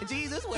Jesus will.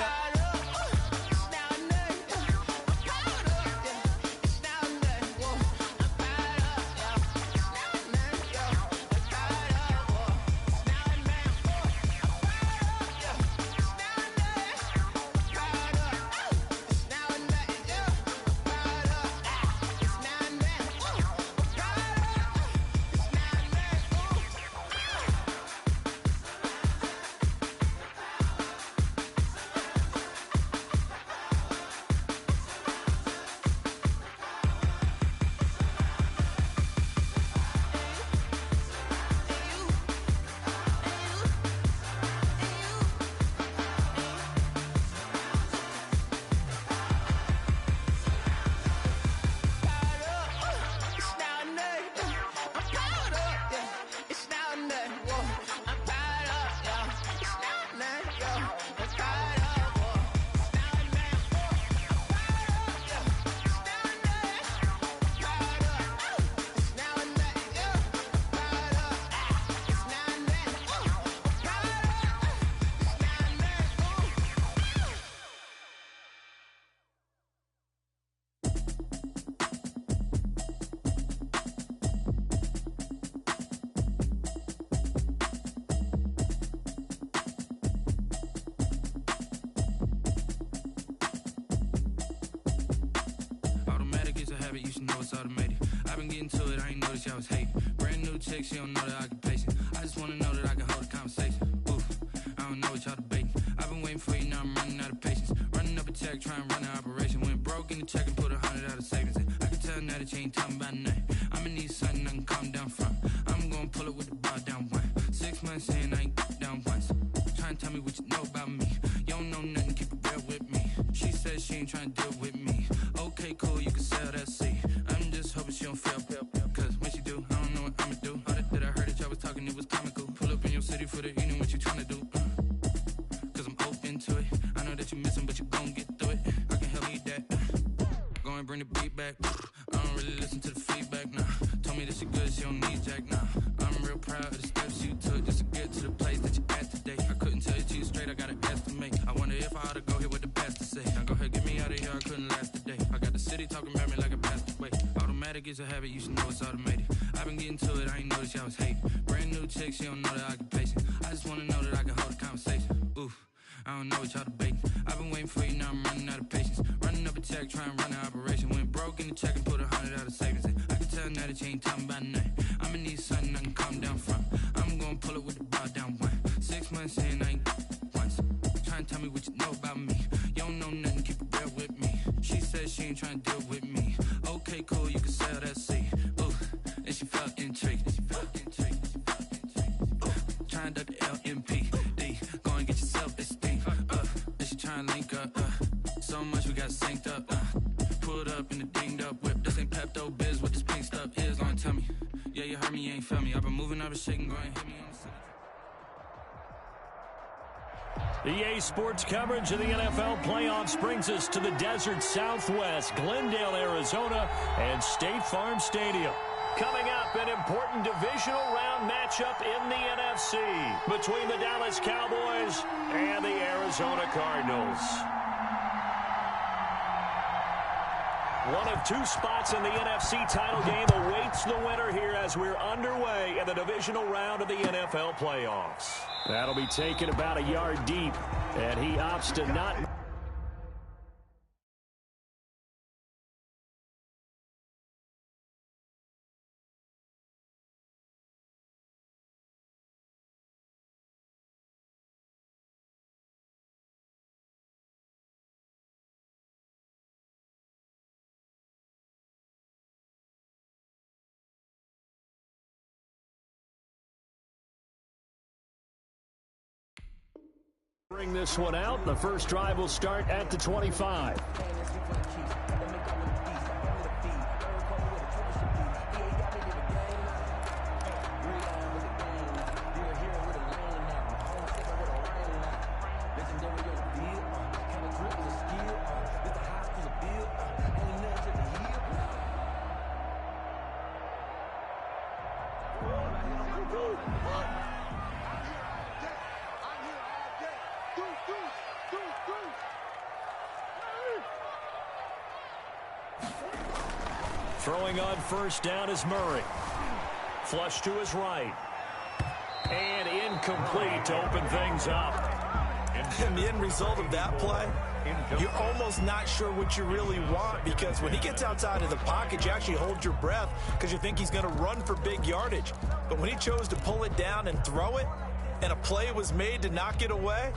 You should know it's automated. I've been getting to it, I ain't noticed y'all was hating. Brand new chick, she don't know the occupation. I just wanna know that I can hold a conversation. Oof, I don't know what y'all debating. I've been waiting for you, now I'm running out of patience. Running up a check, trying to run an operation. Went broke in the check and put 100 out of savings in. I can tell now that you ain't talking about nothing. I'ma need something I can calm down from. I'm gonna pull it with the bar down one. 6 months in, I ain't down once. Trying to tell me what you know about me. You don't know nothing, keep it real with me. She says she ain't trying to deal with me. Okay, cool, you can sell that seat. I'm just hoping she don't fail. Cause when she do, I don't know what I'ma do. All that I heard that y'all was talking, it was comical. Pull up in your city for the evening, what you trying to do? Cause I'm open to it. I know that you missing, but you gon' get through it. I can help you that. Go and bring the beat back. I don't really listen to the feedback, nah. Told me that she good, she don't need jack, nah. I'm real proud of the steps you took just to get to the place that you at today. I couldn't tell you to you straight, I gotta estimate. I wonder if I ought to go here with the pastor say. Now go ahead, get me out of here, I couldn't last today. I got the city talking about me like a pastor way. Automatic is a habit, you should know it's automated. I've been getting to it, I ain't noticed y'all was hating. Brand new chick, she don't know the occupation. I just wanna know that I can hold a conversation. Oof, I don't know what y'all debating. I've been waiting for you, now I'm running out of patience. Running up a check, trying to run an operation. Went broke in the check and put 100 out of savings in. I can tell now that you ain't talking about nothing. I'ma need something I can calm down from. I'm gonna pull it with the bar down one. 6 months in, I ain't once. Trying to tell me what you know about me. You don't know nothing, keep it real with me. She says she ain't trying to deal with me. Okay, cool, you can sell that seat. Ooh, and she felt intrigued. Trying to duck the LMPD. Go and get your self-esteem. And she trying to link up. So much we got synced up. Pulled up in the dinged up whip. This ain't Pepto Biz, what this pink stuff is. Long tell me. Yeah, you heard me, you ain't felt me. I've been moving, I've been shaking, go and hit me on the city. EA Sports coverage of the NFL playoffs brings us to the desert Southwest, Glendale, Arizona, and State Farm Stadium. Coming up, an important divisional round matchup in the NFC between the Dallas Cowboys and the Arizona Cardinals. One of two spots in the NFC title game awaits the winner here as we're underway in the divisional round of the NFL playoffs. That'll be taken about a yard deep, and he opts to not... Bring this one out. The first drive will start at the 25. Do Throwing on first down is Murray. Flush to his right. And incomplete to open things up. And the end result of that play, you're almost not sure what you really want, because when he gets outside of the pocket, you actually hold your breath because you think he's going to run for big yardage. But when he chose to pull it down and throw it, and a play was made to knock it away,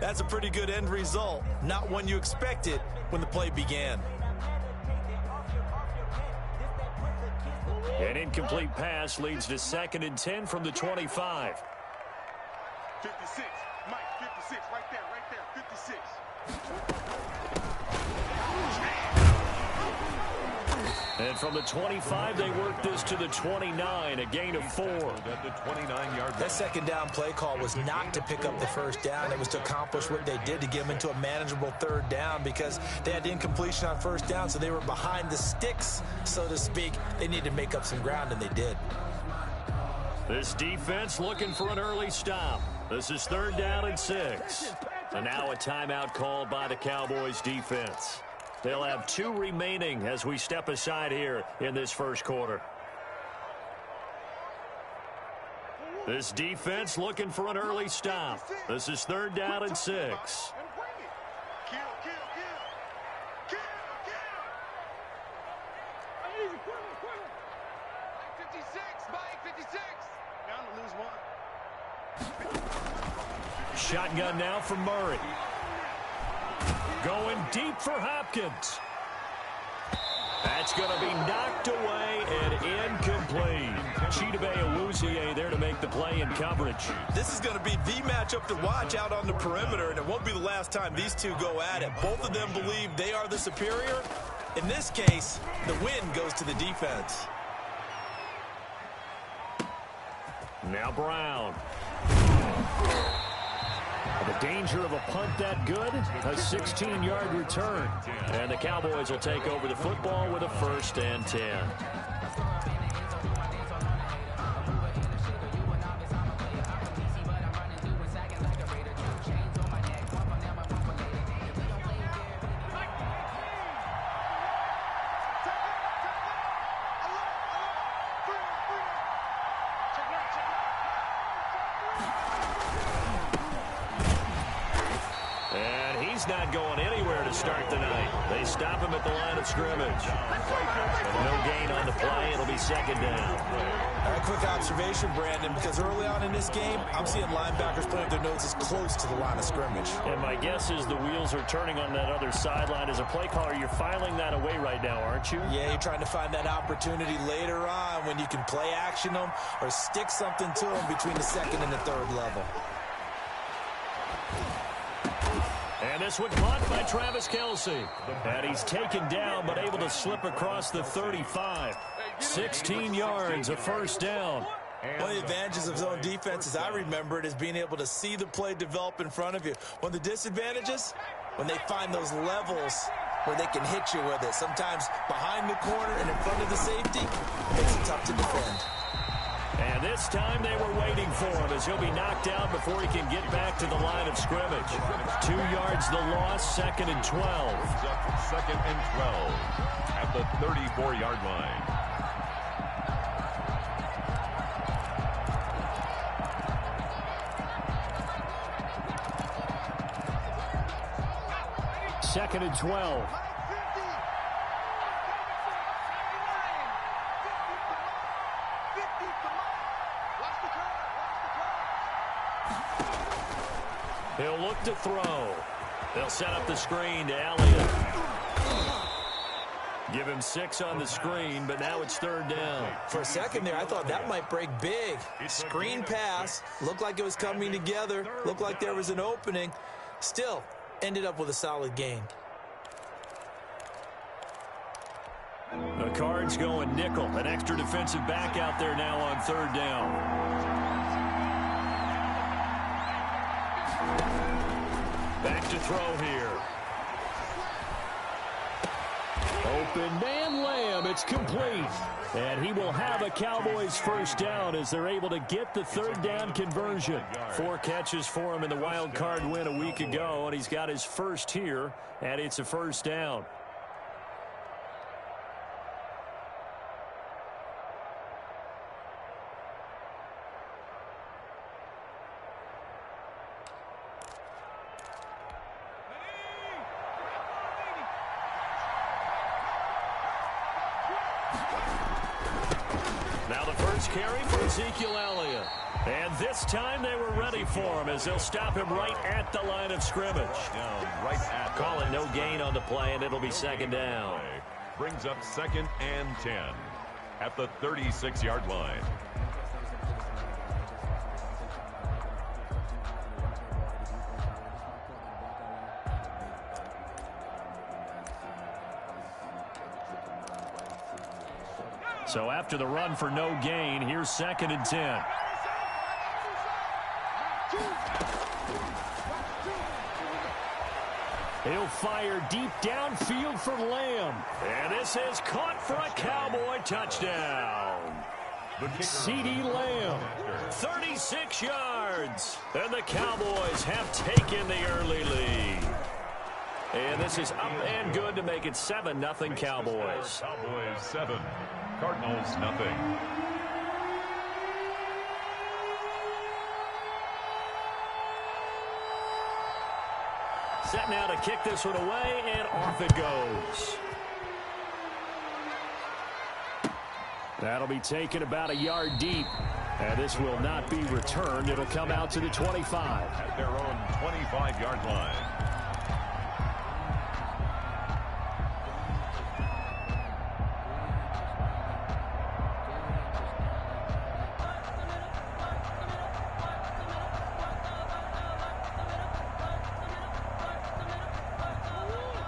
that's a pretty good end result. Not one you expected when the play began. An incomplete pass leads to 2nd and 10 from the 25. 56, Mike, 56, right there, 56. And from the 25, they work this to the 29, a gain of 4. At the 29-yard line. That second down play call was not to pick up the first down. It was to accomplish what they did, to get them into a manageable third down, because they had the incompletion on first down, so they were behind the sticks, so to speak. They needed to make up some ground, and they did. This defense looking for an early stop. This is 3rd down and 6. And now a timeout called by the Cowboys defense. They'll have 2 remaining as we step aside here in this first quarter. This defense looking for an early stop. This is 3rd down and 6. Kill. 56, Mike, 56. Down to lose 1. Shotgun now for Murray. Going deep for Hopkins. That's going to be knocked away and incomplete. Chidobe Awuzie there to make the play in coverage. This is going to be the matchup to watch out on the perimeter, and it won't be the last time these two go at it. Both of them believe they are the superior. In this case, the win goes to the defense. Now Brown. The danger of a punt that good, a 16-yard return. And the Cowboys will take over the football with a 1st and 10. Not going anywhere to start the night. They stop him at the line of scrimmage. And no gain on the play. It'll be 2nd down. A quick observation, Brandon, because early on in this game, I'm seeing linebackers putting their noses close to the line of scrimmage. And my guess is the wheels are turning on that other sideline. As a play caller, you're filing that away right now, aren't you? Yeah, you're trying to find that opportunity later on when you can play action them or stick something to them between the 2nd and the 3rd level. And this one caught by Travis Kelce. And he's taken down but able to slip across the 35. 16 yards, a 1st down. One of the advantages of zone defense, as I remember it, is being able to see the play develop in front of you. One of the disadvantages, when they find those levels where they can hit you with it. Sometimes behind the corner and in front of the safety, it makes it tough to defend. And this time they were waiting for him as he'll be knocked out before he can get back to the line of scrimmage. 2 yards the loss, 2nd and 12. 2nd and 12 at the 34-yard line. Second and 12. He'll look to throw. They'll set up the screen to Elliott. Give him 6 on the screen, but now it's 3rd down. For a second there, I thought that might break big. Screen pass. Looked like it was coming together. Looked like there was an opening. Still, ended up with a solid gain. The Cards going nickel. An extra defensive back out there now on 3rd down. Back to throw here. Open man Lamb. It's complete. And he will have a Cowboys 1st down as they're able to get the 3rd down conversion. 4 catches for him in the wild card win a week ago, and he's got his first here, and it's a 1st down. Now the first carry for Ezekiel Elliott. And this time they were ready for him as they'll stop him right at the line of scrimmage. Call it no gain on the play, and it'll be second down. Brings up 2nd and 10 at the 36-yard line. So after the run for no gain, here's 2nd and 10. He'll fire deep downfield for Lamb. And this is caught for a Cowboy touchdown. CeeDee Lamb, 36 yards. And the Cowboys have taken the early lead. And this is up and good to make it 7-0 Cowboys. Cowboys 7, Cardinals nothing. Set now to kick this one away, and off it goes. That'll be taken about a yard deep. And this will not be returned. It'll come out to the 25. At their own 25-yard line.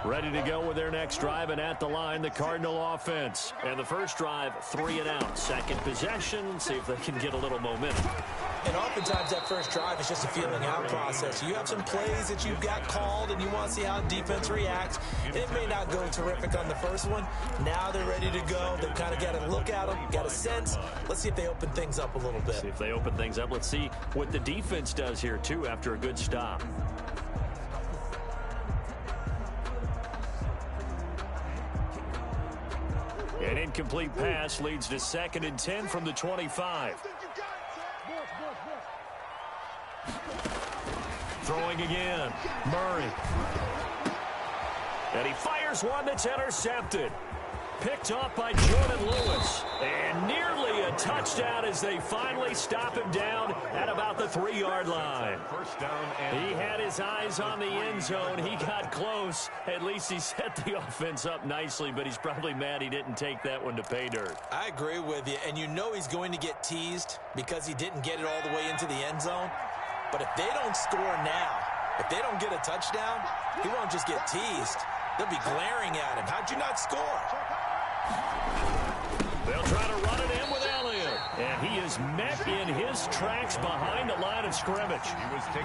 Ready to go with their next drive, and at the line, the Cardinal offense. And the first drive, 3 and out. Second possession, see if they can get a little momentum. And oftentimes that first drive is just a feeling out process. You have some plays that you've got called and you want to see how defense reacts. It may not go terrific on the first one. Now they're ready to go. They've kind of got to look at them, got a sense. Let's see if they open things up a little bit. See if they open things up. Let's see what the defense does here, too, after a good stop. An incomplete pass leads to 2nd and 10 from the 25. Throwing again. Murray. And he fires one that's intercepted. Picked off by Jordan Lewis. And nearly a touchdown as they finally stop him down at about the 3-yard line. First down and he had his eyes on the end zone. He got close. At least he set the offense up nicely, but he's probably mad he didn't take that one to pay dirt. I agree with you, and you know he's going to get teased because he didn't get it all the way into the end zone. But if they don't score now, if they don't get a touchdown, he won't just get teased. They'll be glaring at him. How'd you not score? They'll try to run it in with Elliott. And he is met in his tracks behind the line of scrimmage.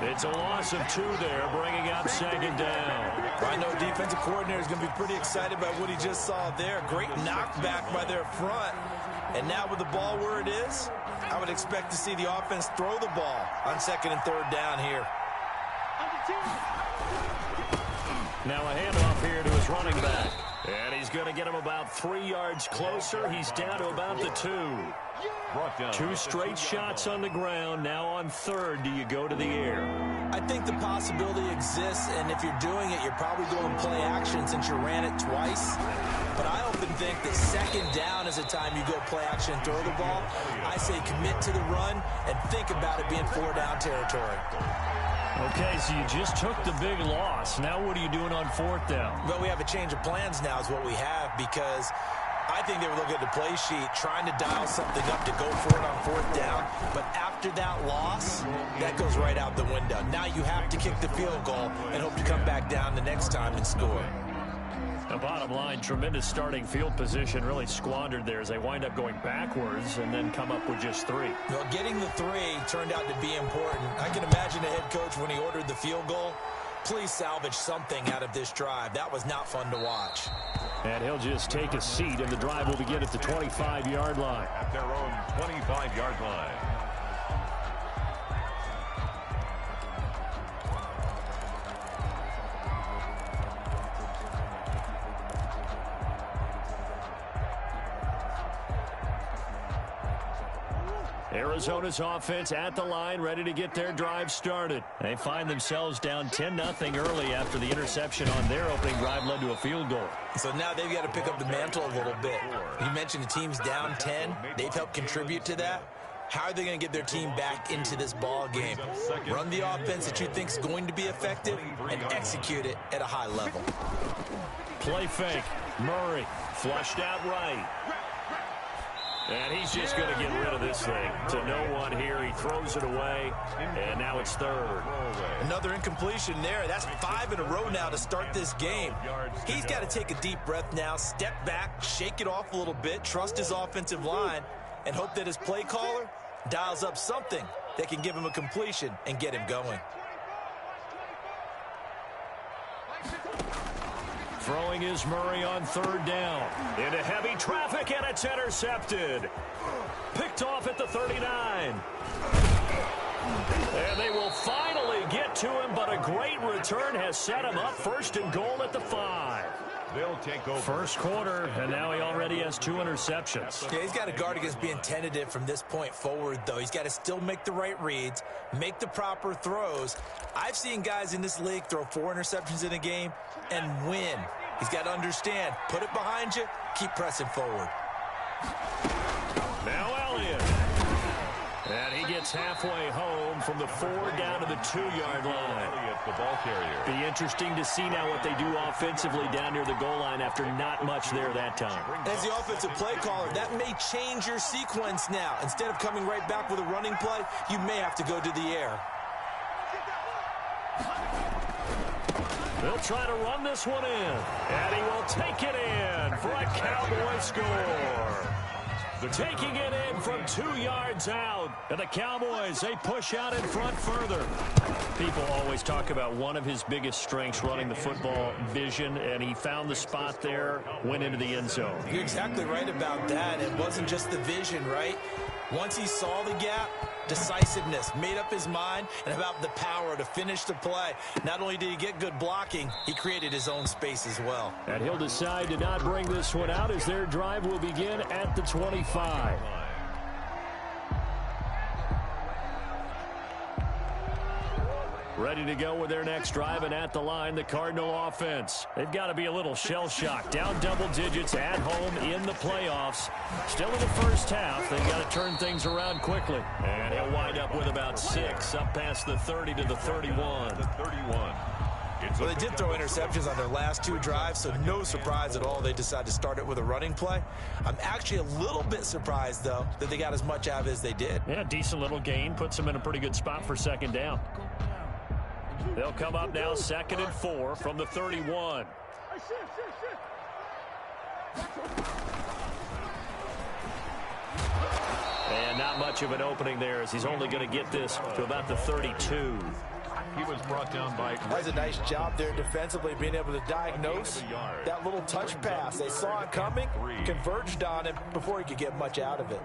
It's a loss of 2 there, bringing up 2nd down. I know defensive coordinator is going to be pretty excited by what he just saw there. Great knockback by their front. And now with the ball where it is, I would expect to see the offense throw the ball on 2nd and 3rd down here. Now a handoff here to his running back. And he's going to get him about 3 yards closer. He's down to about the 2. 2 straight shots on the ground. Now on 3rd, do you go to the air? I think the possibility exists, and if you're doing it, you're probably going play action since you ran it twice. But I often think that 2nd down is the time you go play action and throw the ball. I say commit to the run and think about it being 4-down territory. Okay, so you just took the big loss. Now what are you doing on 4th down? Well, we have a change of plans now is what we have, because I think they were looking at the play sheet, trying to dial something up to go for it on 4th down. But after that loss, that goes right out the window. Now you have to kick the field goal and hope to come back down the next time and score. The bottom line, tremendous starting field position, really squandered there as they wind up going backwards and then come up with just 3. Well, getting the 3 turned out to be important. I can imagine the head coach when he ordered the field goal. Please salvage something out of this drive. That was not fun to watch. And he'll just take a seat, and the drive will begin at the 25-yard line. at their own 25-yard line. Arizona's offense at the line, ready to get their drive started. They find themselves down 10-0 early after the interception on their opening drive led to a field goal. So now they've got to pick up the mantle a little bit. You mentioned the team's down 10. They've helped contribute to that. How are they going to get their team back into this ball game? Run the offense that you think is going to be effective and execute it at a high level. Play fake. Murray flushed out right. And he's just going to get rid of this thing to no one here. He throws it away, and now it's third. Another incompletion there. That's 5 in a row now to start this game. He's got to take a deep breath now, step back, shake it off a little bit, trust his offensive line, and hope that his play caller dials up something that can give him a completion and get him going. Throwing is Murray on third down. Into heavy traffic, and it's intercepted. Picked off at the 39. And they will finally get to him, but a great return has set him up first and goal at the 5. They'll take over. First quarter, and now he already has 2 interceptions. Yeah, he's got to guard against being tentative from this point forward, though. He's got to still make the right reads, make the proper throws. I've seen guys in this league throw 4 interceptions in a game and win. He's got to understand, put it behind you, keep pressing forward. Now Elliott. And he gets halfway home from the 4 down to the 2-yard line. The ball carrier. Be interesting to see now what they do offensively down near the goal line after not much there that time. As the offensive play caller, that may change your sequence now. Instead of coming right back with a running play, you may have to go to the air. They'll try to run this one in. And he will take it in for a Cowboy score. Taking it in from 2 yards out. And the Cowboys, they push out in front further. People always talk about one of his biggest strengths running the football, vision, and he found the spot there, went into the end zone. You're exactly right about that. It wasn't just the vision, right? Once he saw the gap, decisiveness, made up his mind, and about the power to finish the play. Not only did he get good blocking, he created his own space as well. And he'll decide to not bring this one out as their drive will begin at the 25. Ready to go with their next drive, and at the line, the Cardinal offense. They've got to be a little shell-shocked. Down double digits at home in the playoffs. Still in the first half. They've got to turn things around quickly. And he'll wind up with about 6 up past the 30 to the 31. Well, they did throw interceptions on their last 2 drives, so no surprise at all they decided to start it with a running play. I'm actually a little bit surprised, though, that they got as much out of it as they did. Yeah, decent little gain. Puts them in a pretty good spot for second down. They'll come up now 2nd and 4 from the 31. And not much of an opening there as he's only going to get this to about the 32. He was brought down by... That's a nice job there defensively, being able to diagnose that little touch pass. They saw it coming, converged on it before he could get much out of it.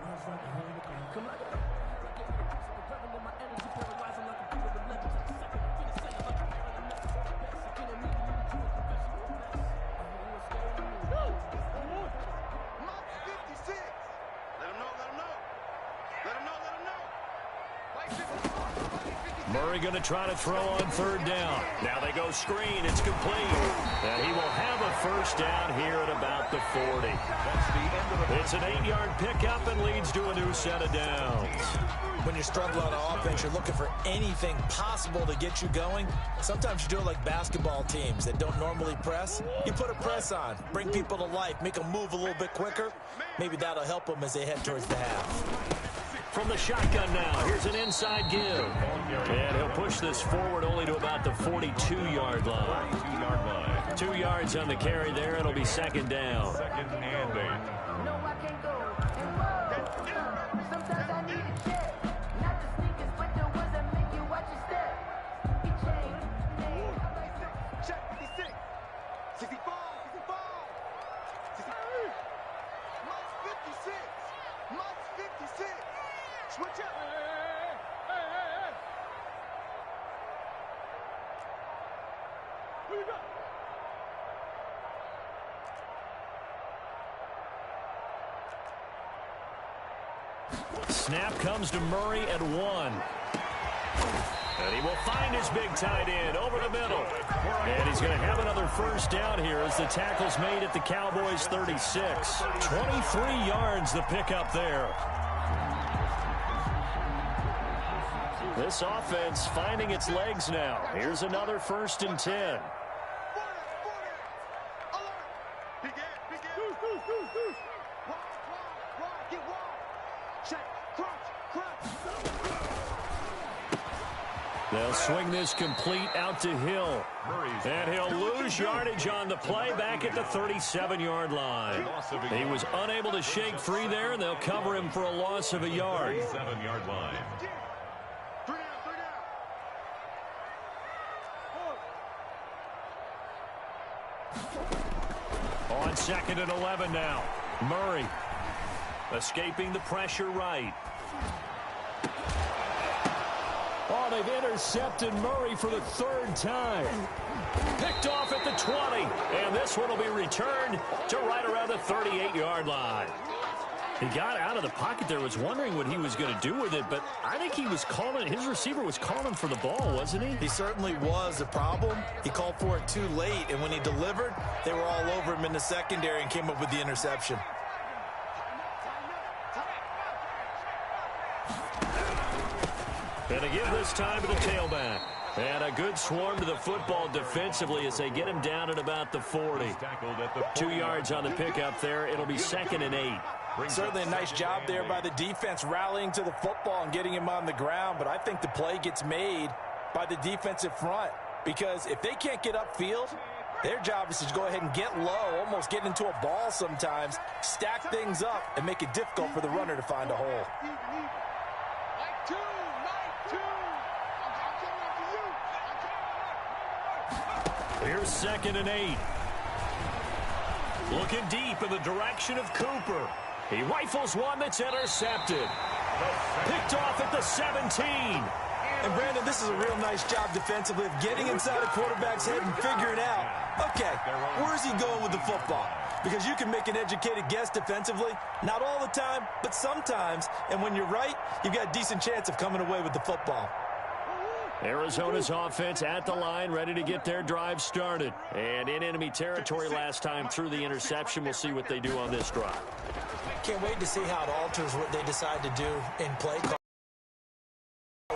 Murray going to try to throw on 3rd down. Now they go screen. It's complete. And he will have a first down here at about the 40. It's an 8-yard pickup and leads to a new set of downs. When you're struggling on offense, you're looking for anything possible to get you going. Sometimes you do it like basketball teams that don't normally press. You put a press on, bring people to life, make them move a little bit quicker. Maybe that'll help them as they head towards the half. From the shotgun now, here's an inside give. And he'll push this forward only to about the 42-yard line. 2 yards on the carry there. It'll be 2nd down. 2nd and 8. Snap comes to Murray at 1. And he will find his big tight end over the middle. And he's going to have another first down here as the tackle's made at the Cowboys' 36. 23 yards the pickup there. This offense finding its legs now. Here's another 1st and 10. They'll swing this complete out to Hill. And he'll lose yardage on the play back at the 37-yard line. He was unable to shake free there, and they'll cover him for a loss of a yard. 7-yard line. On 2nd and 11 now. Murray escaping the pressure right. Oh, they've intercepted Murray for the 3rd time. Picked off at the 20. And this one will be returned to right around the 38-yard line. He got out of the pocket there, was wondering what he was going to do with it, but I think he was calling, his receiver was calling for the ball, wasn't he? He certainly was. The problem, he called for it too late, and when he delivered, they were all over him in the secondary and came up with the interception. And to give this time to the tailback. And a good swarm to the football defensively as they get him down at about the 40. 2 yards on the pickup there. It'll be 2nd and 8. Certainly a nice job there by the defense rallying to the football and getting him on the ground, but I think the play gets made by the defensive front because if they can't get upfield, their job is to go ahead and get low, almost get into a ball sometimes, stack things up, and make it difficult for the runner to find a hole. Here's 2nd and 8. Looking deep in the direction of Cooper. He rifles one that's intercepted. Picked off at the 17. And, Brandon, this is a real nice job defensively of getting inside a quarterback's head and figuring out, okay, where's he going with the football? Because you can make an educated guess defensively, not all the time, but sometimes. And when you're right, you've got a decent chance of coming away with the football. Arizona's offense at the line, ready to get their drive started. And in enemy territory last time through the interception. We'll see what they do on this drive. Can't wait to see how it alters what they decide to do in play call.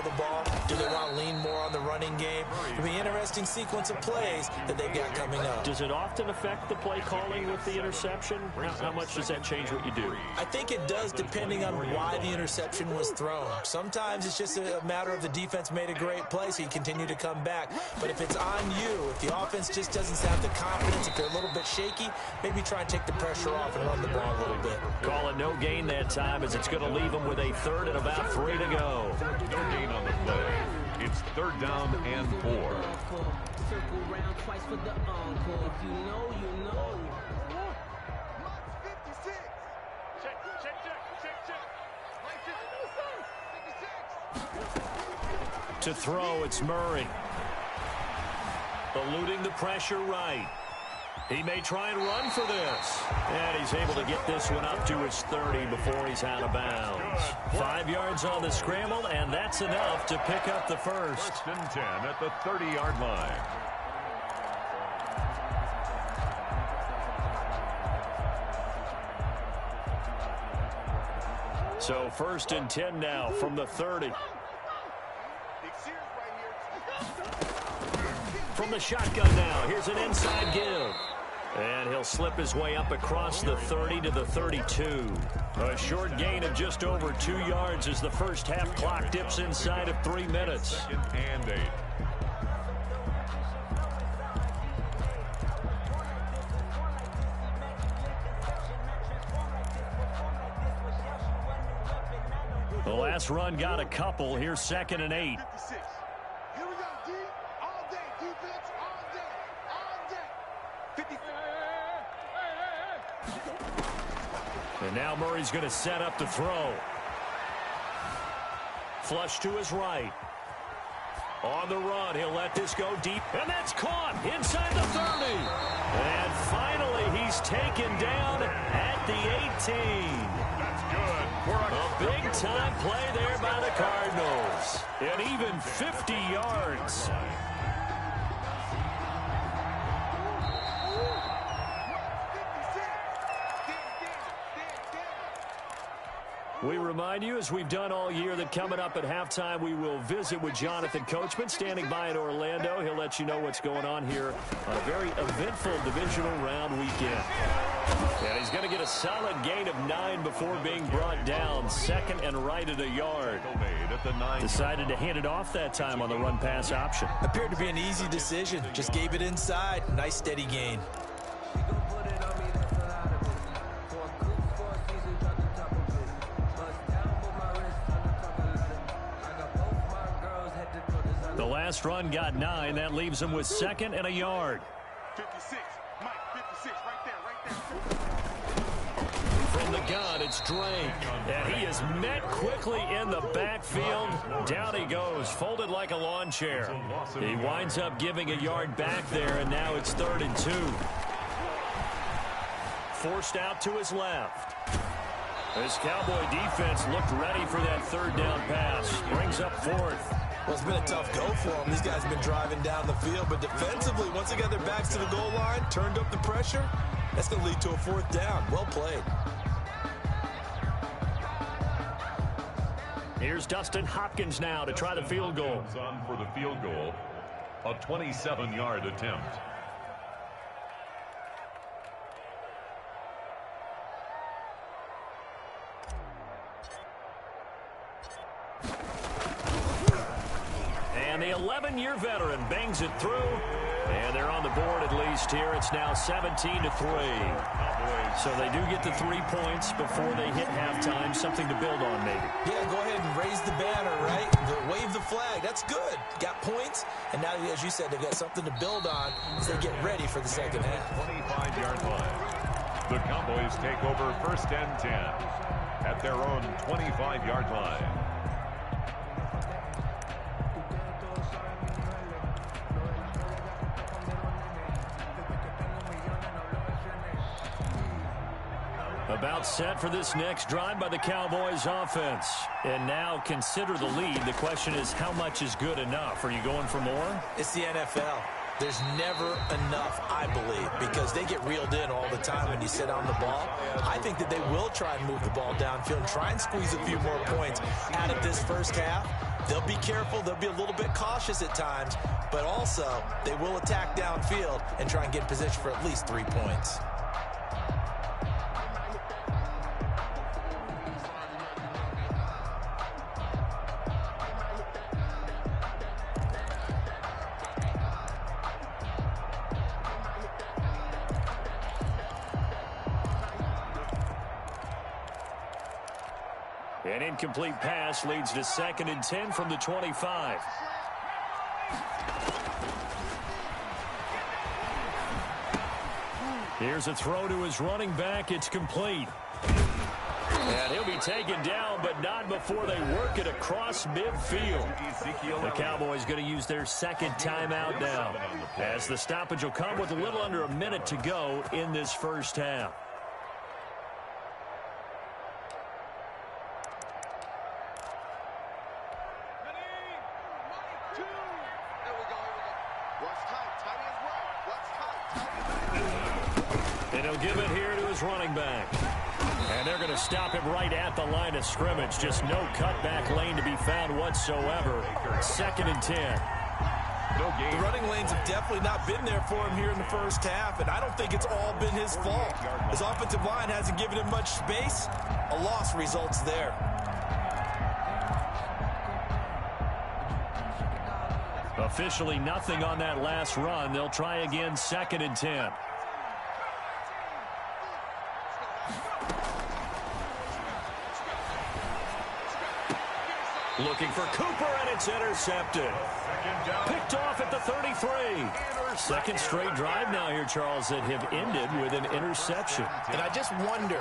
The ball. Do they want to lean more on the running game? It'll be an interesting sequence of plays that they've got coming up. Does it often affect the play calling with the interception? How much does that change what you do? I think it does depending on why the interception was thrown. Sometimes it's just a matter of the defense made a great play, so you continue to come back. But if it's on you, if the offense just doesn't have the confidence, if they're a little bit shaky, maybe try and take the pressure off and run the ball a little bit. Call it no gain that time as it's going to leave them with a 3rd and about 3 to go. No gain on the play. It's 3rd down and 4. Circle round twice for the encore. If you know, you know. 56. Check. 56. To throw, it's Murray. Eluding the pressure right. He may try and run for this. And he's able to get this one up to his 30 before he's out of bounds. 5 yards on the scramble, and that's enough to pick up the first. 1st and 10 at the 30-yard line. So 1st and 10 now from the 30. From the shotgun now, here's an inside give. And he'll slip his way up across the 30 to the 32. A short gain of just over 2 yards as the first half clock dips inside of 3 minutes. 2nd and 8. The last run got a couple. Here's 2nd and 8. 56. Here we go, D. All day. Defense all day. 50. And now Murray's going to set up to throw. Flush to his right. On the run, he'll let this go deep. And that's caught inside the 30. And finally, he's taken down at the 18. That's good. A big-time play there by the Cardinals. And even 50 yards. We remind you, as we've done all year, that coming up at halftime, we will visit with Jonathan Coachman, standing by in Orlando. He'll let you know what's going on here on a very eventful divisional round weekend. And he's going to get a solid gain of 9 before being brought down, second and right at a yard. Decided to hand it off that time on the run-pass option. Appeared to be an easy decision. Just gave it inside. Nice steady gain. The last run got 9. That leaves him with second and a yard. 56. Mike, 56. Right there. From the gun, it's Drake. And he is met quickly in the backfield. Down he goes, folded like a lawn chair. He winds up giving a yard back there, and now it's 3rd and 2. Forced out to his left. This Cowboy defense looked ready for that 3rd down pass. Brings up 4th. Well, it's been a tough go for them. These guys have been driving down the field, but defensively, once they got their backs to the goal line, turned up the pressure, that's going to lead to a 4th down. Well played. Here's Dustin Hopkins now to try the field goal. On for the field goal, a 27-yard attempt. And the 11-year veteran bangs it through. And they're on the board at least here. It's now 17-3. So they do get the 3 points before they hit halftime. Something to build on, maybe. Yeah, go ahead and raise the banner, right? Wave the flag. That's good. Got points. And now, as you said, they've got something to build on as they get ready for the second half. 25-yard line. The Cowboys take over 1st and 10 at their own 25-yard line. About set for this next drive by the Cowboys offense. And now consider the lead. The question is, how much is good enough? Are you going for more? It's the NFL. There's never enough, I believe, because they get reeled in all the time when you sit on the ball. I think that they will try and move the ball downfield and try and squeeze a few more points out of this first half. They'll be careful. They'll be a little bit cautious at times, but also they will attack downfield and try and get in position for at least 3 points. An incomplete pass leads to 2nd and 10 from the 25. Here's a throw to his running back. It's complete. And he'll be taken down, but not before they work it across midfield. The Cowboys going to use their 2nd timeout now, as the stoppage will come with a little under a minute to go in this first half. And he'll give it here to his running back. And they're going to stop him right at the line of scrimmage. Just no cutback lane to be found whatsoever. 2nd and 10. The running lanes have definitely not been there for him here in the first half, and I don't think it's all been his fault. His offensive line hasn't given him much space. A loss results there. Officially nothing on that last run. They'll try again, 2nd and 10. Looking for Cooper, and it's intercepted. Picked off at the 33. 2nd straight drive now here, Charles, that have ended with an interception. And I just wonder,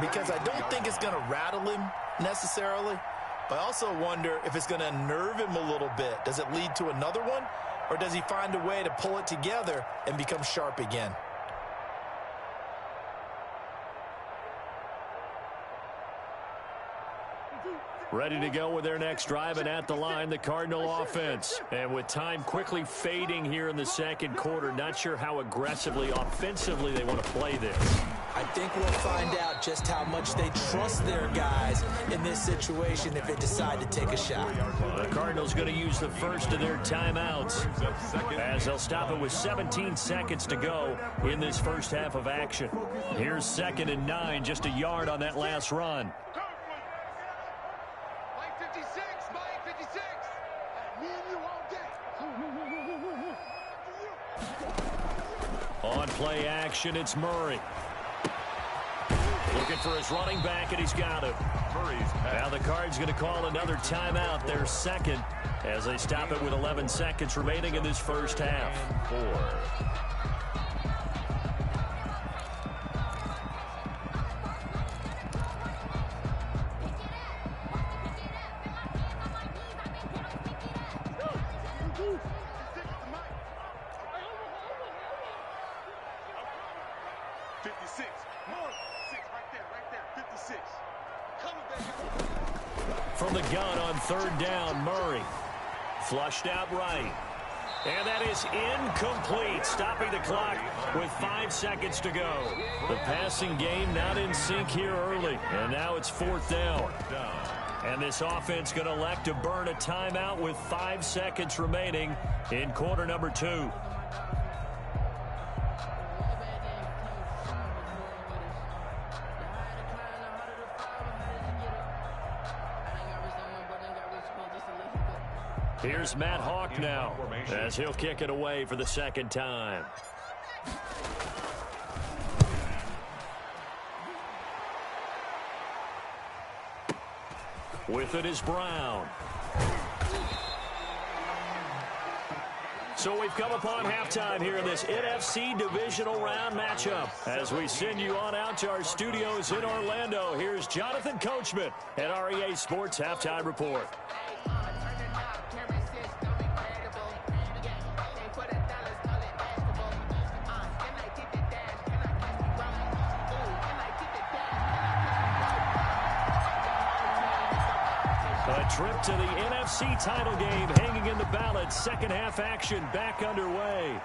because I don't think it's going to rattle him necessarily, but I also wonder if it's going to unnerve him a little bit. Does it lead to another one, or does he find a way to pull it together and become sharp again? Ready to go with their next drive, and at the line, the Cardinal offense. And with time quickly fading here in the second quarter, not sure how aggressively, offensively they want to play this. I think we'll find out just how much they trust their guys in this situation if they decide to take a shot. The Cardinals going to use the first of their timeouts as they'll stop it with 17 seconds to go in this first half of action. Here's 2nd and 9, just a yard on that last run. On play action, it's Murray. Looking for his running back, and he's got it. Now the Cards going to call another timeout, their second, as they stop it with 11 seconds remaining in this first half. 4. From the gun on 3rd down, Murray. Flushed out right. And that is incomplete, stopping the clock with 5 seconds to go. The passing game not in sync here early, and now it's 4th down. And this offense going to elect to burn a timeout with 5 seconds remaining in quarter number 2. Here's Matt Hawk now, as he'll kick it away for the second time. With it is Brown. So we've come upon halftime here in this NFC divisional round matchup. As we send you on out to our studios in Orlando, here's Jonathan Coachman at REA Sports Halftime Report. A trip to the NFC title game hanging in the balance. Second half action back underway.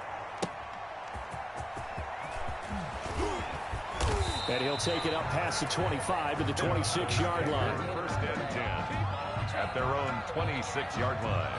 And he'll take it up past the 25 to the 26-yard line. 1st and 10 at their own 26-yard line.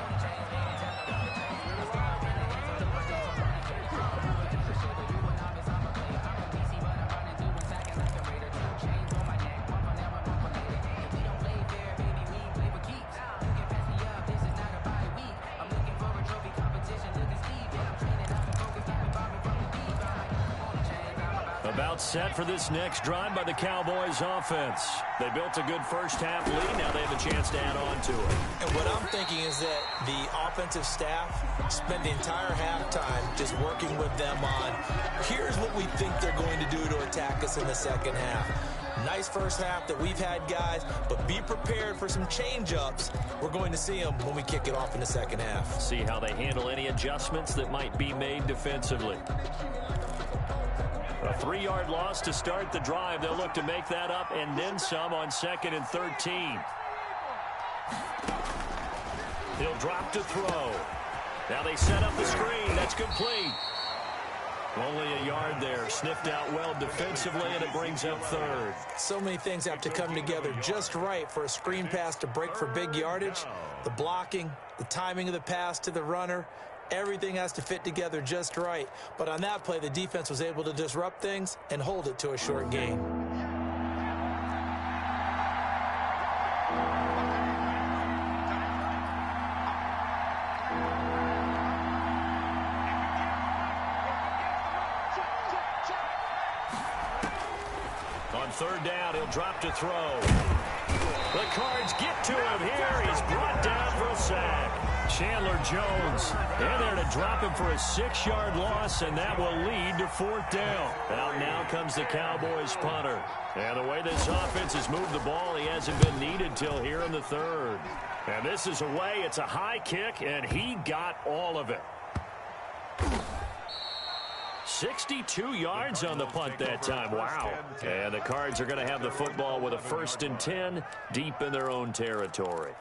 About set for this next drive by the Cowboys offense. They built a good first half lead. Now they have a chance to add on to it. And what I'm thinking is that the offensive staff spent the entire halftime just working with them on, here's what we think they're going to do to attack us in the second half. Nice first half that we've had, guys, but be prepared for some change-ups. We're going to see them when we kick it off in the second half. See how they handle any adjustments that might be made defensively. A 3-yard loss to start the drive. They'll look to make that up and then some on 2nd and 13. He'll drop to throw. Now they set up the screen. That's complete. Only a yard there. Sniffed out well defensively, and it brings up 3rd. So many things have to come together just right for a screen pass to break for big yardage. The blocking, the timing of the pass to the runner, everything has to fit together just right. But on that play, the defense was able to disrupt things and hold it to a short gain. On 3rd down, he'll drop to throw. The Cards get to him here. He's brought down for a sack. Chandler Jones in there to drop him for a 6-yard loss, and that will lead to 4th down. Out now comes the Cowboys punter. And the way this offense has moved the ball, he hasn't been needed till here in the 3rd. And this is away. It's a high kick, and he got all of it. 62 yards on the punt that time. Wow. And the Cards are going to have the football with a 1st and 10 deep in their own territory.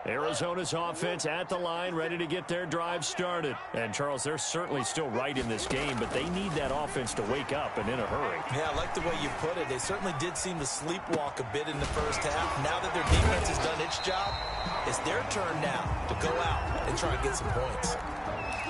Arizona's offense at the line, ready to get their drive started. And, Charles, they're certainly still right in this game, but they need that offense to wake up and in a hurry. Yeah, I like the way you put it. They certainly did seem to sleepwalk a bit in the first half. Now that their defense has done its job, it's their turn now to go out and try and get some points.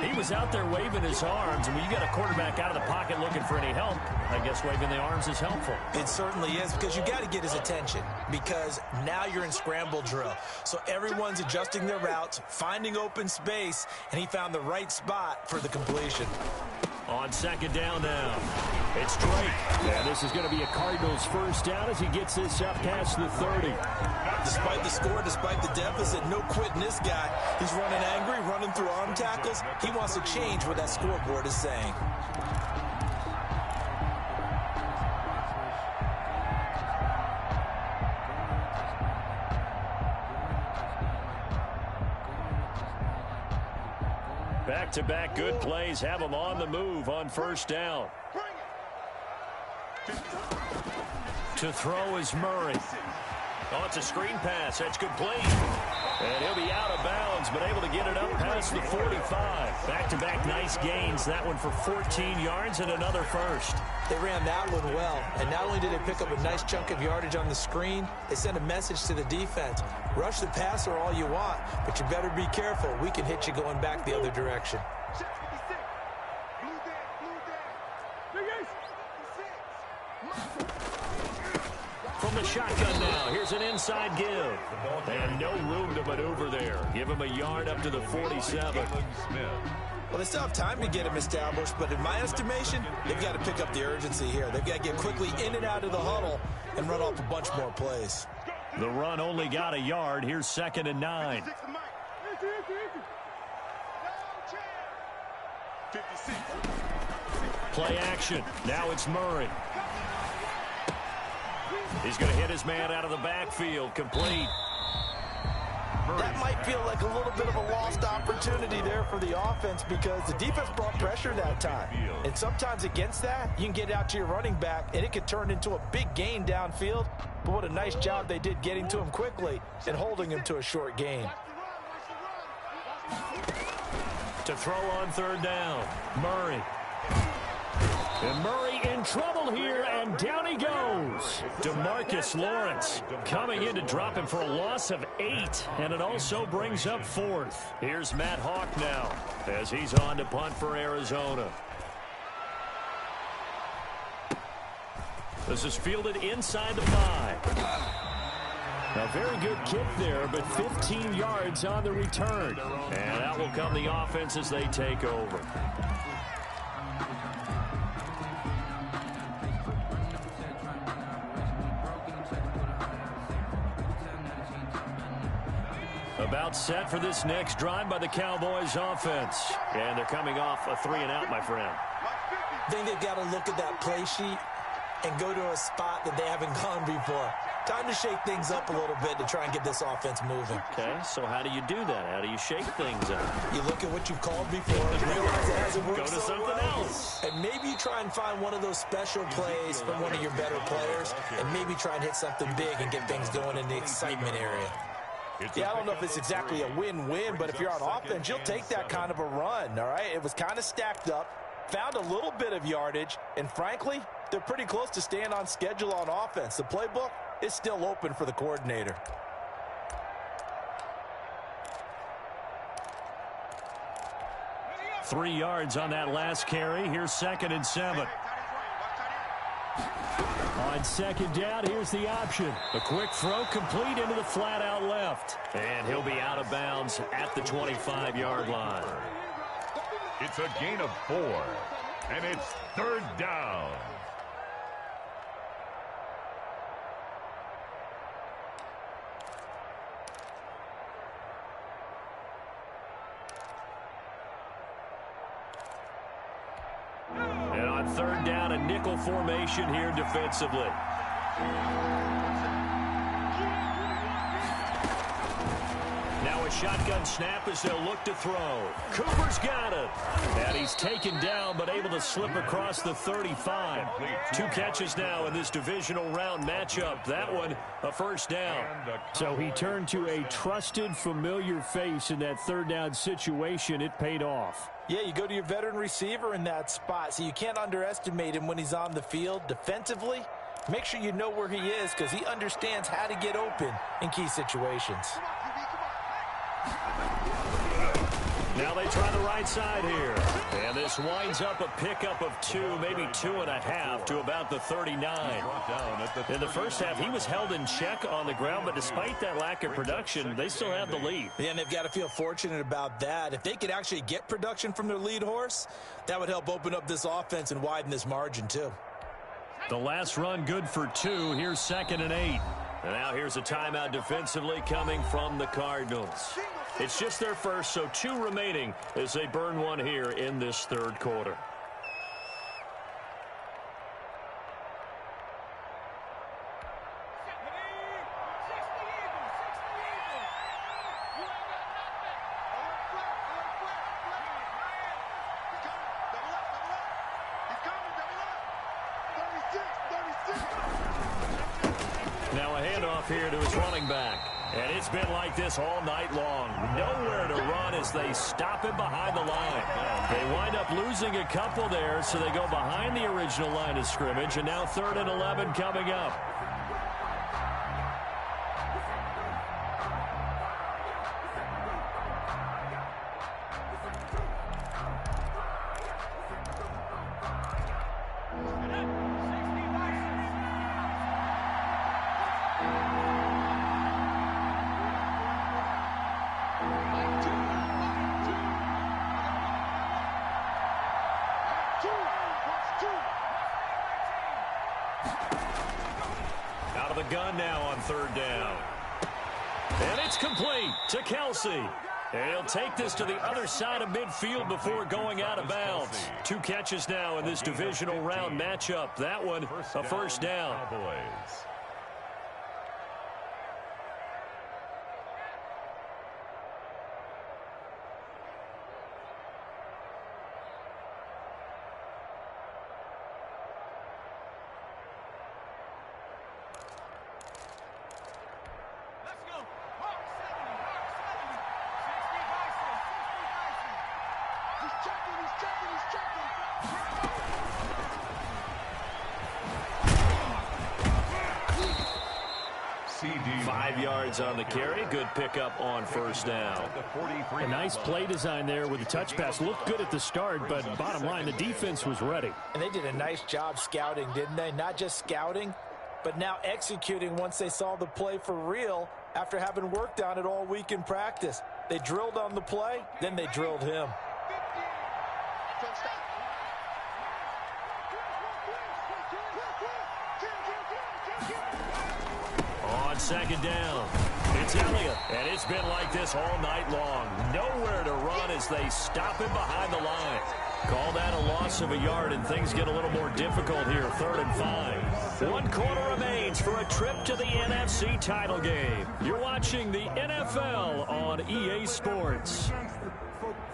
He was out there waving his arms, and when you got a quarterback out of the pocket looking for any help, I guess waving the arms is helpful. It certainly is, because you got to get his attention, because now you're in scramble drill. So everyone's adjusting their routes, finding open space, and he found the right spot for the completion. On 2nd down now, it's Drake. And this is going to be a Cardinals first down as he gets this up past the 30. Despite the score, despite the deficit, no quitting this guy. He's running angry, running through arm tackles. He wants to change what that scoreboard is saying. Back-to-back good plays have him on the move on 1st down. To throw is Murray. Oh, it's a screen pass. That's complete. And he'll be out of bounds, but able to get it up past the 45. Back-to-back nice gains. That one for 14 yards and another first. They ran that one well, and not only did they pick up a nice chunk of yardage on the screen, they sent a message to the defense. Rush the passer all you want, but you better be careful. We can hit you going back the other direction. From the shotgun now, here's an inside give. And no room to maneuver there. Give him a yard up to the 47. Well, they still have time to get him established, but in my estimation, they've got to pick up the urgency here. They've got to get quickly in and out of the huddle and run off a bunch more plays. The run only got a yard. Here's 2nd and 9. Play action. Now it's Murray. He's going to hit his man out of the backfield. Complete. That might feel like a little bit of a lost opportunity there for the offense, because the defense brought pressure that time. And sometimes against that, you can get out to your running back, and it could turn into a big gain downfield. But what a nice job they did getting to him quickly and holding him to a short gain. To throw on 3rd down, Murray. And Murray in trouble here, and down he goes. DeMarcus Lawrence coming in to drop him for a loss of 8, and it also brings up 4th. Here's Matt Hawk now as he's on to punt for Arizona. This is fielded inside the 5. A very good kick there, but 15 yards on the return. And out will come the offense as they take over. About set for this next drive by the Cowboys offense. And they're coming off a 3-and-out, my friend. I think they've got to look at that play sheet and go to a spot that they haven't gone before. Time to shake things up a little bit to try and get this offense moving. Okay, so how do you do that? How do you shake things up? You look at what you've called before and realize it hasn't worked. Go to something else. And maybe you try and find one of those special plays from one of your better players, and maybe try and hit something big and get things going in the excitement area. Yeah, I don't know if it's exactly a win-win, but if you're on offense, you'll take that kind of a run, all right? It was kind of stacked up, found a little bit of yardage, and frankly, they're pretty close to staying on schedule on offense. The playbook is still open for the coordinator. Three yards on that last carry. Here's 2nd and 7. On 2nd down, here's the option. A quick throw complete into the flat out left. And he'll be out of bounds at the 25-yard line. It's a gain of 4, and it's 3rd down. third down, a nickel formation here defensively. Now a shotgun snap as they'll look to throw. Cooper's got it. And he's taken down but able to slip across the 35. 2 catches now in this divisional round matchup. That one a first down. So he turned to a trusted, familiar face in that third down situation. It paid off. Yeah, you go to your veteran receiver in that spot, so you can't underestimate him when he's on the field. Defensively, make sure you know where he is because he understands how to get open in key situations. Now they try the right side here. And this winds up a pickup of 2, maybe 2.5 to about the 39. In the first half, he was held in check on the ground, but despite that lack of production, they still have the lead. Yeah, and they've got to feel fortunate about that. If they could actually get production from their lead horse, that would help open up this offense and widen this margin too. The last run good for 2. Here's 2nd and 8. And now here's a timeout defensively coming from the Cardinals. It's just their first, so 2 remaining as they burn one here in this third quarter. Now a handoff here to his running back. And it's been like this all night long. Nowhere to run as they stop him behind the line. They wind up losing a couple there, so they go behind the original line of scrimmage. And now 3rd and 11 coming up. Out of the gun now on 3rd down. And it's complete to Kelsey. And he'll take this to the other side of midfield before going out of bounds. 2 catches now in this divisional round matchup. That one a first down. On the carry. Good pickup on first down. A nice play design there with the touch pass. Looked good at the start, but bottom line, the defense was ready. And they did a nice job scouting, didn't they? Not just scouting, but now executing once they saw the play for real after having worked on it all week in practice. They drilled on the play, then they drilled him. On 2nd down, it's Elliott, and it's been like this all night long. Nowhere to run as they stop him behind the line. Call that a loss of a yard, and things get a little more difficult here, 3rd and 5. 1 quarter remains for a trip to the NFC title game. You're watching the NFL on EA Sports.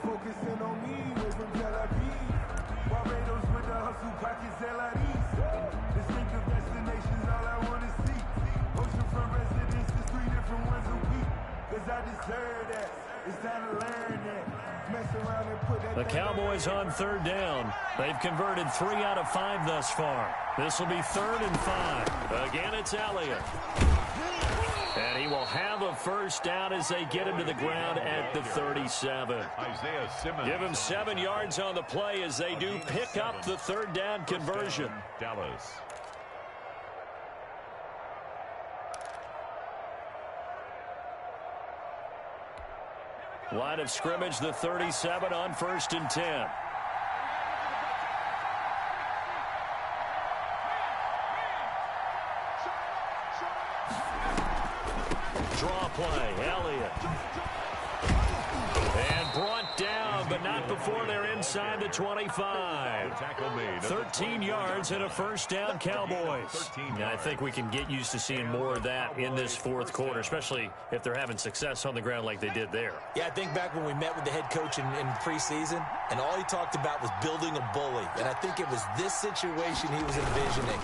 Focusing on me, way from Tel Aviv. Barbados with the hustle pockets, distinctive destinations, all I want to see. Oceanfront residences, 3 different ones a week. Cause I deserve that. It's time to learn that. Mess around and put that. The Cowboys on 3rd down. They've converted 3 out of 5 thus far. This will be 3rd and 5. Again, it's Elliott. And he will have a first down as they get him to the ground at the 37. Isaiah Simmons. Give him 7 yards on the play as they do pick up the 3rd down conversion. Dallas. Line of scrimmage, the 37 on 1st and 10. Draw play, Elliott. And brought down, but not before before they're inside the 25. 13 yards and a first down, Cowboys. Yeah, I think we can get used to seeing more of that in this fourth quarter, especially if they're having success on the ground like they did there. Yeah, I think back when we met with the head coach in preseason, and all he talked about was building a bully. And I think it was this situation he was envisioning.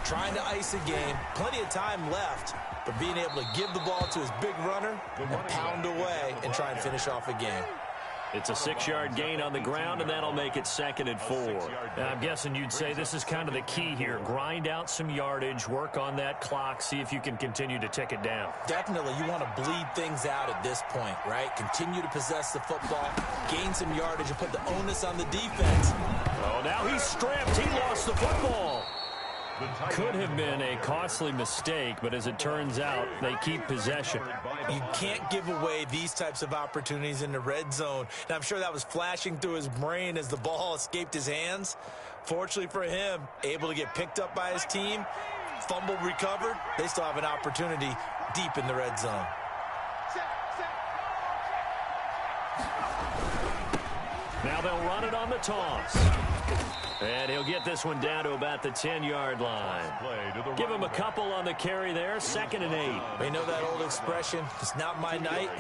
Trying to ice a game, plenty of time left, but being able to give the ball to his big runner and pound away and try and finish off a game. It's a 6-yard gain on the ground, and that'll make it 2nd and 4. Now, I'm guessing you'd say this is kind of the key here. Grind out some yardage, work on that clock, see if you can continue to tick it down. Definitely, you want to bleed things out at this point, right? Continue to possess the football, gain some yardage, and put the onus on the defense. Oh, now he's strapped. He lost the football. Could have been a costly mistake, but as it turns out, they keep possession. You can't give away these types of opportunities in the red zone. And I'm sure that was flashing through his brain as the ball escaped his hands. Fortunately for him, able to get picked up by his team, fumble recovered. They still have an opportunity deep in the red zone. Now they'll run it on the toss. And he'll get this one down to about the 10-yard line. Give him a couple on the carry there, 2nd and 8. You know that old expression, it's not my night.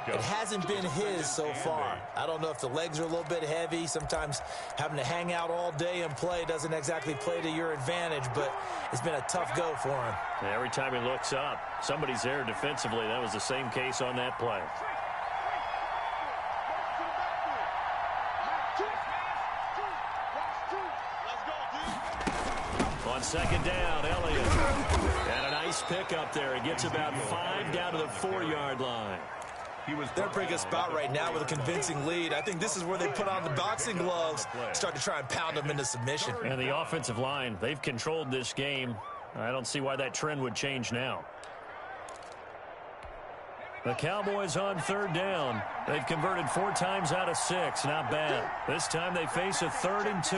It hasn't been his so far. I don't know if the legs are a little bit heavy. Sometimes having to hang out all day and play doesn't exactly play to your advantage, but it's been a tough go for him. Every time he looks up, somebody's there defensively. That was the same case on that play. On 2nd down, Elliott. And a nice pick up there. He gets about 5 down to the 4-yard line. They're in a pretty good spot right now with a convincing lead. I think this is where they put on the boxing gloves, start to try and pound them into submission. And the offensive line, they've controlled this game. I don't see why that trend would change now. The Cowboys on 3rd down. They've converted 4 times out of 6. Not bad. This time they face a 3rd and 2.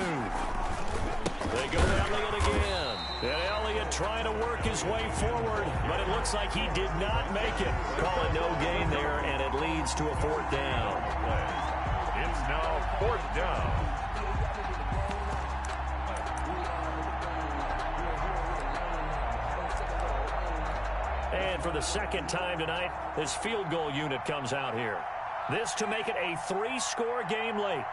They go to Elliott again. And Elliott trying to work his way forward, but it looks like he did not make it. Call it no gain there, and it leads to a 4th down. It's now 4th down. And for the 2nd time tonight, this field goal unit comes out here. This to make it a 3-score game late.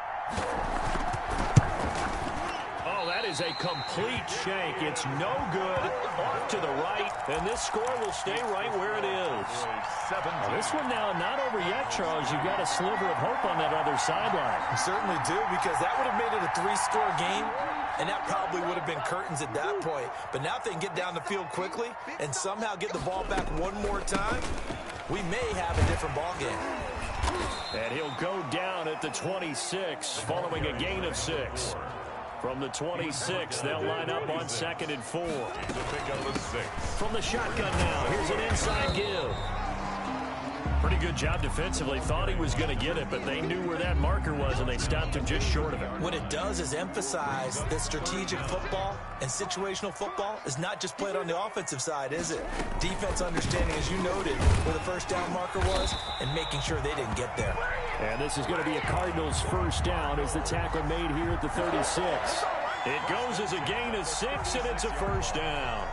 Oh, that is a complete shank. It's no good. Off to the right, and this score will stay right where it is. This one now not over yet, Charles. You've got a sliver of hope on that other sideline. You certainly do, because that would have made it a 3-score game, and that probably would have been curtains at that point. But now if they can get down the field quickly and somehow get the ball back one more time, we may have a different ball game. And he'll go down at the 26 following a gain of 6. From the 26, they'll line up on 2nd and 4. From the shotgun now, here's an inside give. Pretty good job defensively. Thought he was going to get it, but they knew where that marker was, and they stopped him just short of it. What it does is emphasize that strategic football and situational football is not just played on the offensive side, is it? Defense understanding, as you noted, where the 1st down marker was and making sure they didn't get there. And this is going to be a Cardinals 1st down as the tackle made here at the 36. It goes as a gain of 6, and it's a 1st down.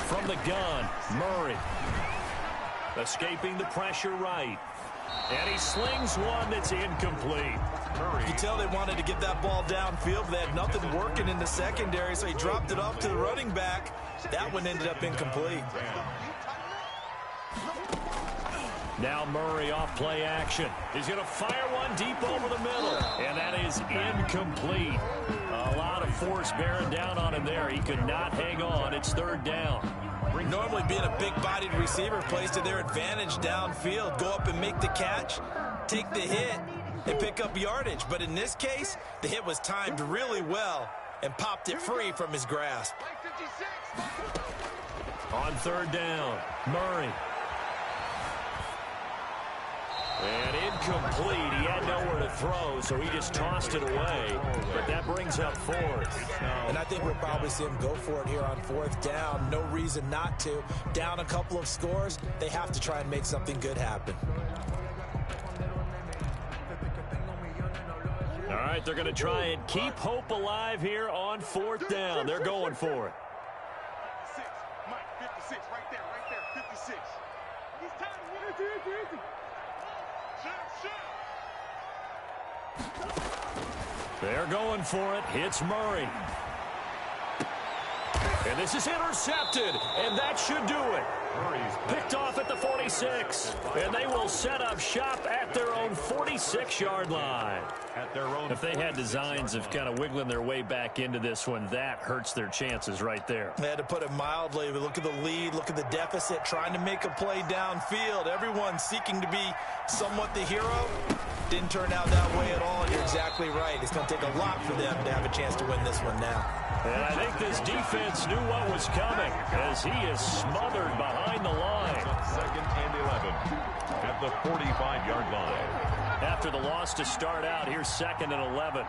From the gun, Murray. Escaping the pressure right. And he slings one that's incomplete. You can tell they wanted to get that ball downfield, but they had nothing working in the secondary, so he dropped it off to the running back. That one ended up incomplete. Now Murray off play action. He's going to fire one deep over the middle. And that is incomplete. A lot of force bearing down on him there. He could not hang on. It's 3rd down. Normally being a big-bodied receiver plays to their advantage downfield. Go up and make the catch, take the hit, and pick up yardage. But in this case, the hit was timed really well and popped it free from his grasp. On 3rd down, Murray. And incomplete. He had nowhere to throw, so he just tossed it away. But that brings up fourth. And I think we'll probably see him go for it here on fourth down. No reason not to. Down a couple of scores, they have to try and make something good happen. All right, they're going to try and keep hope alive here on fourth down. They're going for it. 56, Mike, 56, right there, 56. He's tired of winning. They're going for it. Hits Murray. And this is intercepted, and that should do it. Picked off at the 46, and they will set up shop at their own 46-yard line. If they had designs of kind of wiggling their way back into this one, that hurts their chances right there. They had to put it mildly, but look at the lead, look at the deficit, trying to make a play downfield. Everyone seeking to be somewhat the hero. Didn't turn out that way at all. You're exactly right. It's going to take a lot for them to have a chance to win this one now. And I think this defense knew what was coming as he is smothered behind the line. Second and 11 at the 45-yard line. After the loss to start out, here's second and 11.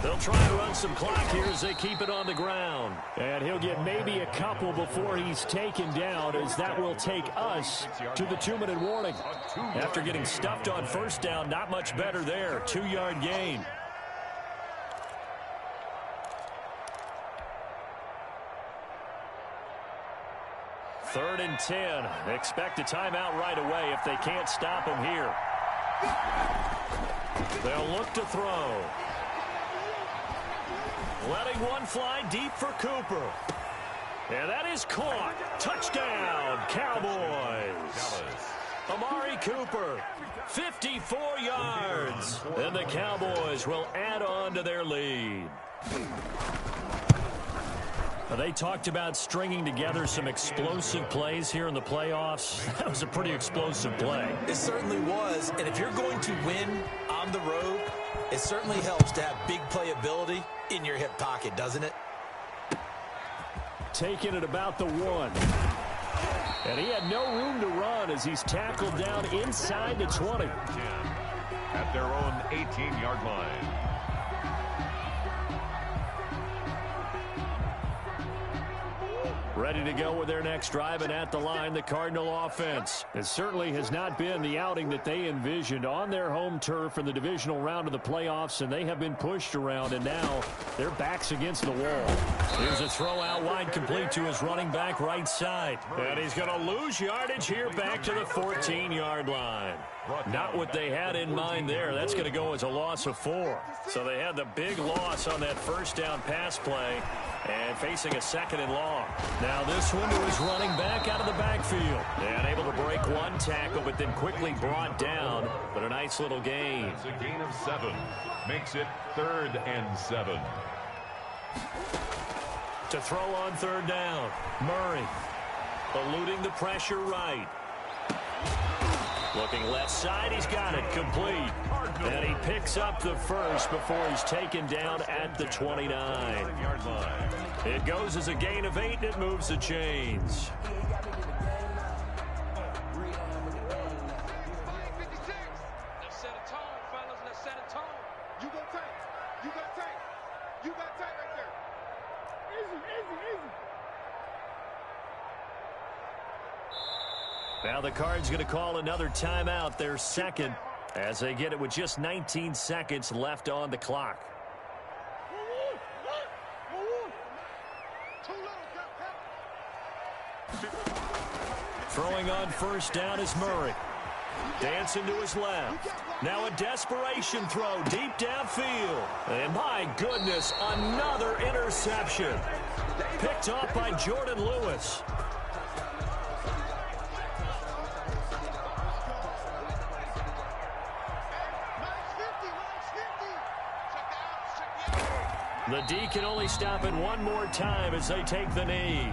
They'll try and run some clock here as they keep it on the ground. And he'll get maybe a couple before he's taken down, as that will take us to the 2-minute warning. After getting stuffed on first down, not much better there. 2-yard gain. Third and 10. Expect a timeout right away if they can't stop him here. They'll look to throw. Letting one fly deep for Cooper. And that is caught. Touchdown, Cowboys. Amari Cooper, 54 yards. And the Cowboys will add on to their lead. They talked about stringing together some explosive plays here in the playoffs. That was a pretty explosive play. It certainly was, and if you're going to win on the road, it certainly helps to have big playability in your hip pocket, doesn't it? Taking it about the 1. And he had no room to run as he's tackled down inside the 20. At their own 18-yard line. Ready to go with their next drive, and at the line, the Cardinal offense. It certainly has not been the outing that they envisioned on their home turf in the divisional round of the playoffs, and they have been pushed around, and now their backs against the wall. Here's a throw out wide, complete to his running back right side. And he's going to lose yardage here back to the 14-yard line. Not what they had in mind there. That's going to go as a loss of 4. So they had the big loss on that first down pass play, and facing a second and long. Now this one to his running back out of the backfield. And able to break one tackle, but then quickly brought down. But a nice little gain. It's a gain of 7. Makes it 3rd and 7. To throw on third down. Murray eluding the pressure right. Looking left side, he's got it complete. And he picks up the first before he's taken down at the 29. It goes as a gain of 8, and it moves the chains. Now the Cards going to call another timeout, their second, as they get it with just 19 seconds left on the clock. Throwing on first down is Murray. Dancing to his left. Now a desperation throw deep downfield. And my goodness, another interception. Picked off by Jordan Lewis. The D can only stop it one more time as they take the knee.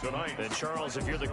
Tonight. And Charles, if you're the